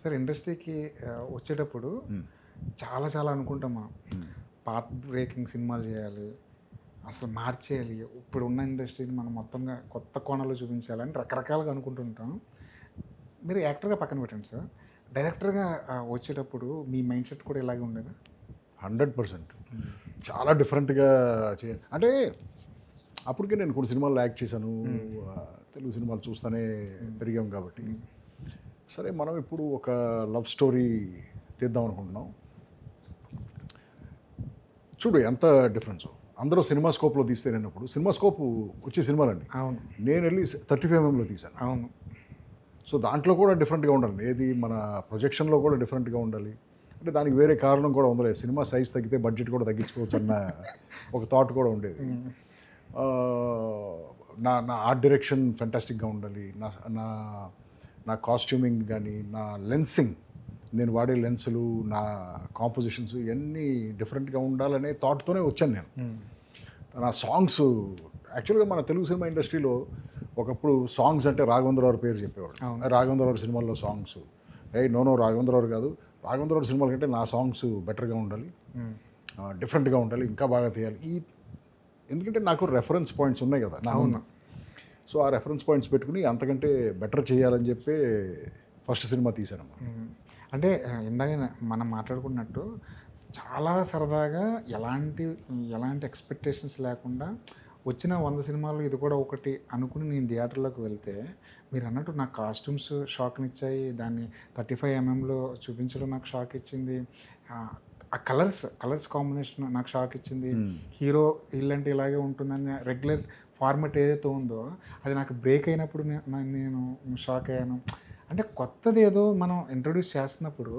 Sir ఇండస్ట్రీకి వచ్చేటప్పుడు చాలా చాలా అనుకుంటాం మనం. పాత్ బ్రేకింగ్ సినిమాలు చేయాలి, అసలు మార్చేయాలి, ఇప్పుడున్న ఇండస్ట్రీని మనం మొత్తంగా కొత్త కోణంలో చూపించాలని రకరకాలుగా అనుకుంటుంటాం. మీరు యాక్టర్గా పక్కన పెట్టండి సార్, డైరెక్టర్గా వచ్చేటప్పుడు మీ మైండ్ సెట్ కూడా ఇలాగే ఉండేదా? 100% చాలా డిఫరెంట్గా చేయాలి అంటే అప్పటికే నేను కొన్ని సినిమాల్లో యాక్ట్ చేశాను. తెలుగు సినిమాలు చూస్తూనే పెరిగాం కాబట్టి సరే మనం ఇప్పుడు ఒక లవ్ స్టోరీ తీద్దాం అనుకుంటున్నాం. చూడు ఎంత డిఫరెన్స్. అందరూ సినిమా స్కోప్లో తీస్తే నేనప్పుడు సినిమా స్కోప్ వచ్చే సినిమాలండి. అవును, నేను వెళ్ళి 35mm తీశాను. అవును. సో దాంట్లో కూడా డిఫరెంట్గా ఉండాలి, ఏది మన ప్రొజెక్షన్లో కూడా డిఫరెంట్గా ఉండాలి. అంటే దానికి వేరే కారణం కూడా ఉందలే, సినిమా సైజ్ తగ్గితే బడ్జెట్ కూడా తగ్గించుకోవచ్చు అన్న ఒక థాట్ కూడా ఉండేది. నా నా ఆర్ట్ డైరెక్షన్ ఫెంటాస్టిక్గా ఉండాలి, నా నా నా కాస్ట్యూమింగ్ కానీ, నా లెన్సింగ్, నేను వాడే లెన్సులు, నా కాంపోజిషన్స్ ఇవన్నీ డిఫరెంట్గా ఉండాలనే థాట్తోనే వచ్చాను నేను. నా సాంగ్స్ యాక్చువల్గా మన తెలుగు సినిమా ఇండస్ట్రీలో ఒకప్పుడు సాంగ్స్ అంటే రాఘవేంద్రరావు పేరు చెప్పేవాడు. రాఘవేంద్రరావు సినిమాల్లో సాంగ్స్ నో రాఘవేంద్రరావు కాదు, రాఘవేంద్రరావు సినిమాల కంటే నా సాంగ్స్ బెటర్గా ఉండాలి, డిఫరెంట్గా ఉండాలి, ఇంకా బాగా తీయాలి. ఎందుకంటే నాకు రెఫరెన్స్ పాయింట్స్ ఉన్నాయి కదా నా ఉన్న. సో ఆ రెఫరెన్స్ పాయింట్స్ పెట్టుకుని అంతకంటే బెటర్ చేయాలని చెప్పి ఫస్ట్ సినిమా తీశానమ్మా. అంటే ఇందాక మనం మాట్లాడుకున్నట్టు చాలా సరదాగా ఎలాంటి ఎక్స్పెక్టేషన్స్ లేకుండా వచ్చిన 100 సినిమాలు ఇది కూడా ఒకటి అనుకుని నేను థియేటర్లోకి వెళ్తే, మీరు అన్నట్టు నాకు కాస్ట్యూమ్స్ షాక్నిచ్చాయి, దాన్ని 35mmలో చూపించడం నాకు షాక్ ఇచ్చింది, ఆ కలర్స్ కాంబినేషన్ నాకు షాక్ ఇచ్చింది, హీరో ఇల్లంటే ఇలాగే ఉంటుందని రెగ్యులర్ ఫార్మాట్ ఏదైతే ఉందో అది నాకు బ్రేక్ అయినప్పుడు నేను షాక్ అయ్యాను. అంటే కొత్తది ఏదో మనం ఇంట్రొడ్యూస్ చేస్తున్నప్పుడు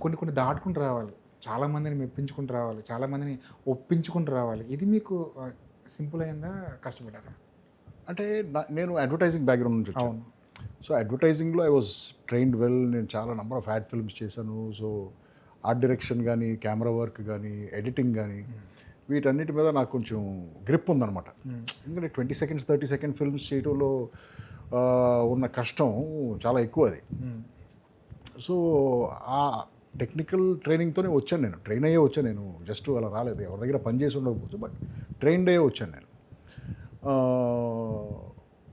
కొన్ని దాటుకుంటూ రావాలి, చాలామందిని మెప్పించుకుంటూ రావాలి, చాలామందిని ఒప్పించుకుంటూ రావాలి. ఇది మీకు సింపుల్ అయిందా, కష్టపడ్డారా? అంటే నేను అడ్వర్టైజింగ్ బ్యాక్గ్రౌండ్ నుంచి వచ్చాను. సో అడ్వర్టైజింగ్లో ఐ వాజ్ ట్రైన్డ్ వెల్. నేను చాలా నెంబర్ ఆఫ్ యాడ్ ఫిల్మ్స్ చేశాను. సో ఆర్ట్ డైరెక్షన్ కానీ, కెమెరా వర్క్ కానీ, ఎడిటింగ్ కానీ, వీటన్నిటి మీద నాకు కొంచెం గ్రిప్ ఉందన్నమాట. ఎందుకంటే 20 seconds 30 second ఫిల్మ్స్ చేయడంలో ఉన్న కష్టం చాలా ఎక్కువ అది. సో ఆ టెక్నికల్ ట్రైనింగ్తోనే వచ్చాను, నేను ట్రైన్ అయ్యే వచ్చాను. నేను జస్ట్ అలా రాలేదు, ఎవరి దగ్గర పని చేసి ఉండకపోవచ్చు, బట్ ట్రైన్డ్ అయ్యే వచ్చాను నేను.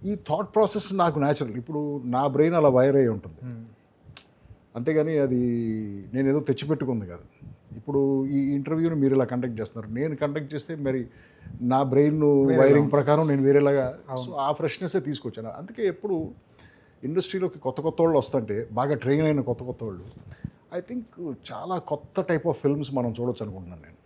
ఈ థాట్ ప్రాసెస్ నాకు న్యాచురల్. ఇప్పుడు నా బ్రెయిన్ అలా వైర్ అయ్యి ఉంటుంది, అంతేగాని అది నేను ఏదో తెచ్చిపెట్టుకుంది కాదు. ఇప్పుడు ఈ ఇంటర్వ్యూని మీరు ఇలా కండక్ట్ చేస్తున్నారు, నేను కండక్ట్ చేస్తే మరి నా బ్రెయిన్ వైరింగ్ ప్రకారం నేను వేరేలాగా, సో ఆ ఫ్రెష్నెస్సే తీసుకొచ్చాను. అందుకే ఎప్పుడు ఇండస్ట్రీలోకి కొత్త వాళ్ళు వస్తుంటే, బాగా ట్రైన్ అయిన కొత్త వాళ్ళు, ఐ థింక్ చాలా కొత్త టైప్ ఆఫ్ ఫిల్మ్స్ మనం చూడొచ్చు అనుకుంటున్నాను నేను.